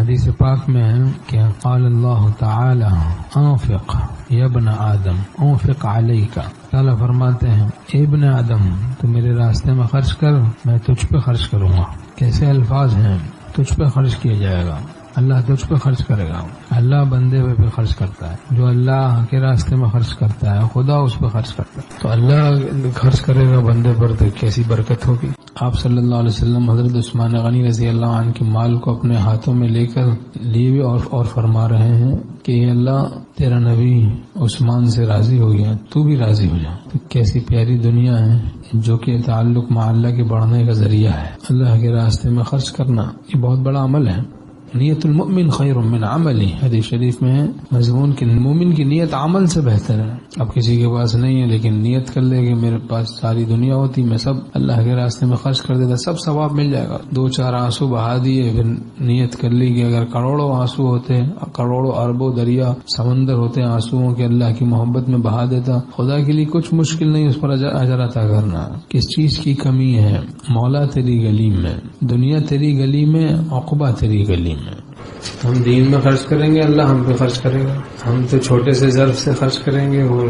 حدیث پاک میں ہے کہ قال اللہ تعالی انفق یا ابن آدم انفق علیک، تعالیٰ فرماتے ہیں اے ابن آدم تو میرے راستے میں خرچ کر، میں تجھ پہ خرچ کروں گا۔ کیسے الفاظ ہیں، تجھ پہ خرچ کیا جائے گا، اللہ تجھ پہ خرچ کرے گا۔ اللہ بندے پہ خرچ کرتا ہے، جو اللہ کے راستے میں خرچ کرتا ہے خدا اس پہ خرچ کرتا ہے، تو اللہ خرچ کرے گا بندے پر تو کیسی برکت ہوگی۔ آپ صلی اللہ علیہ وسلم حضرت عثمان غنی رضی اللہ عنہ کے مال کو اپنے ہاتھوں میں لے کر لیے اور فرما رہے ہیں کہ اے اللہ تیرا نبی عثمان سے راضی ہو گیا، تو بھی راضی ہو جا۔ تو کیسی پیاری دنیا ہے جو کہ تعلق مع اللہ کے بڑھنے کا ذریعہ ہے۔ اللہ کے راستے میں خرچ کرنا یہ بہت بڑا عمل ہے۔ نیت المؤمن خیر من عملی، حدیث شریف میں ہے مضمون کہ مومن کی نیت عمل سے بہتر ہے۔ اب کسی کے پاس نہیں ہے لیکن نیت کر لے کہ میرے پاس ساری دنیا ہوتی میں سب اللہ کے راستے میں خرچ کر دیتا، سب ثواب مل جائے گا۔ 2-4 آنسو بہا دیے، پھر نیت کر لی کہ اگر کروڑوں آنسو ہوتے، کروڑوں اربوں دریا سمندر ہوتے آنسوؤں کے اللہ کی محبت میں بہا دیتا، خدا کے لیے کچھ مشکل نہیں اس پر اجر عطا کرنا۔ کس چیز کی کمی ہے؟ مولا تیری گلی میں، دنیا تیری گلی میں، عقبہ تیری گلی میں۔ ہم دین میں خرچ کریں گے، اللہ ہم پہ خرچ کرے گا۔ ہم تو چھوٹے سے ظرف سے خرچ کریں گے، وہ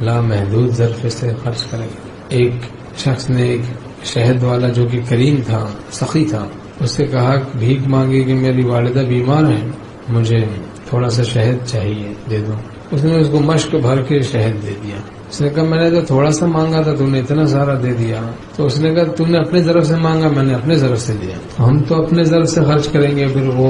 لامحدود ظرف سے خرچ کریں گے۔ ایک شخص نے ایک شہد والا جو کہ کریم تھا، سخی تھا، اس سے کہا بھیک مانگی کہ میری والدہ بیمار ہے، مجھے تھوڑا سا شہد چاہیے، دے دو۔ اس نے اس کو مشک بھر کے شہد دے دیا۔ اس نے کہا میں نے تو تھوڑا سا مانگا تھا، تو نے اتنا سارا دے دیا۔ تو اس نے کہا تم نے اپنے طرف سے مانگا، میں نے اپنے طرف سے دیا۔ ہم تو اپنے طرف سے خرچ کریں گے، پھر وہ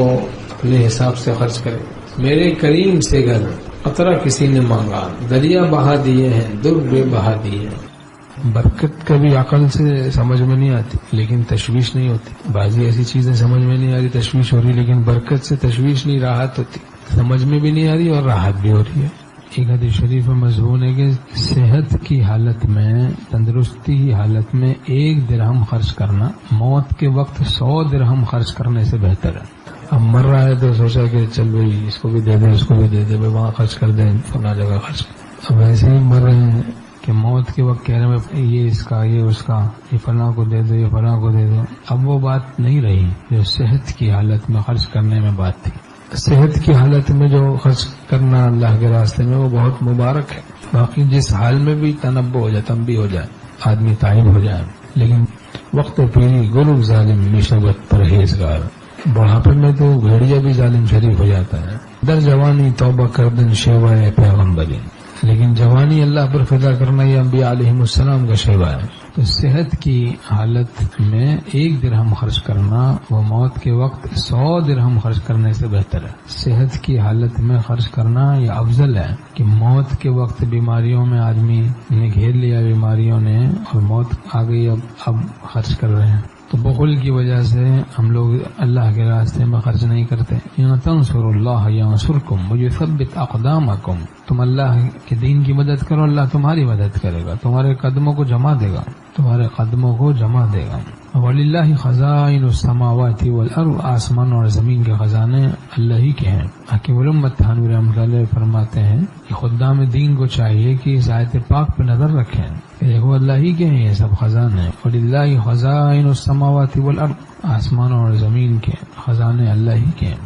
اپنے حساب سے خرچ کریں گے۔ میرے کریم سے گر قطرہ کسی نے مانگا، دریا بہا دیے ہیں، در بے بہا دیے ہیں۔ برکت کبھی عقل سے سمجھ میں نہیں آتی لیکن تشویش نہیں ہوتی۔ بعضی ایسی چیزیں سمجھ میں نہیں آ رہی، تشویش ہو رہی، لیکن برکت سے تشویش نہیں، راحت ہوتی، سمجھ میں بھی نہیں آ رہی اور راحت بھی ہو رہی ہے۔ ایک حدیث شریف میں مضمون ہے کہ صحت کی حالت میں، تندرستی کی حالت میں 1 درہم خرچ کرنا موت کے وقت 100 درہم خرچ کرنے سے بہتر ہے۔ اب مر رہا ہے تو سوچا کہ چل بھائی اس کو بھی دے دیں، اس کو بھی دے دیں، وہاں خرچ کر دیں، فلاں جگہ خرچ کر۔ اب ایسے ہی مر رہے ہیں کہ موت کے وقت کہہ رہے ہیں یہ اس کا، یہ اس کا، یہ فلاں کو دے دو، یہ فلاں کو دے دو۔ اب وہ بات نہیں رہی جو صحت کی حالت میں خرچ کرنے میں بات تھی۔ صحت کی حالت میں جو خرچ کرنا اللہ کے راستے میں وہ بہت مبارک ہے۔ باقی جس حال میں بھی تنبہ ہو جائے، تنبیہ ہو جائے، آدمی تائب ہو جائے، لیکن وقت پیری گلو ظالم مشبت پرہیزگار، بڑھاپے میں تو بھیڑیا بھی ظالم شریف ہو جاتا ہے۔ در جوانی توبہ کردن شیوائے پیغمبری، لیکن جوانی اللہ پر فدا کرنا یہ انبیاء علیہم السلام کا شیوا ہے۔ تو صحت کی حالت میں 1 درہم خرچ کرنا وہ موت کے وقت 100 درہم خرچ کرنے سے بہتر ہے۔ صحت کی حالت میں خرچ کرنا یہ افضل ہے کہ موت کے وقت بیماریوں میں آدمی نے گھیر لیا، بیماریوں نے، اور موت آ گئی، اب خرچ کر رہے ہیں۔ تو بخل کی وجہ سے ہم لوگ اللہ کے راستے میں خرچ نہیں کرتے۔ یا تنصروا اللہ ینصرکم ویثبت اقدامکم، تم اللہ کے دین کی مدد کرو، اللہ تمہاری مدد کرے گا، تمہارے قدموں کو جمع دے گا، تمہارے قدموں کو جمع دے گا۔ وَلِلَّهِ خَزَائِنُ السَّمَاوَاتِ وَالْأَرْضِ، آسمان اور زمین کے خزانے اللہ ہی کے ہیں۔ حکیم الامت تھانوی رحمۃ اللہ علیہ فرماتے ہیں کہ خدام دین کو چاہیے کہ اس آیت پاک پہ نظر رکھیں کہ دیکھو اللہ ہی کے ہیں یہ سب خزانے۔ وَلِلَّهِ خَزَائِنُ السَّمَاوَاتِ وَالْأَرْضِ، آسمان اور زمین کے خزانے اللہ ہی کے ہیں۔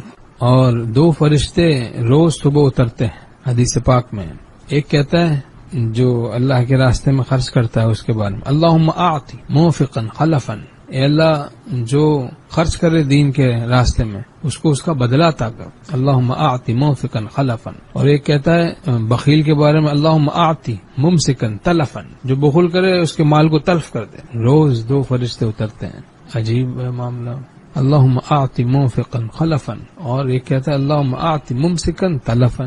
اور 2 فرشتے روز صبح اترتے ہیں حدیث پاک میں۔ ایک کہتا ہے جو اللہ کے راستے میں خرچ کرتا ہے اس کے بارے میں، اللہم اعطی منفقا خلفا، اے اللہ جو خرچ کرے دین کے راستے میں اس کو اس کا بدلہ عطا کر، اللہم اعطی منفقا خلفا۔ اور ایک کہتا ہے بخیل کے بارے میں، اللہم اعطی ممسکا تلفا، جو بخل کرے اس کے مال کو تلف کر دے۔ روز 2 فرشتے اترتے ہیں، عجیب ہے معاملہ۔ اللہم اعطی منفقا خلفا، اور ایک کہتا ہے اللہم اعطی ممسکا تلفا۔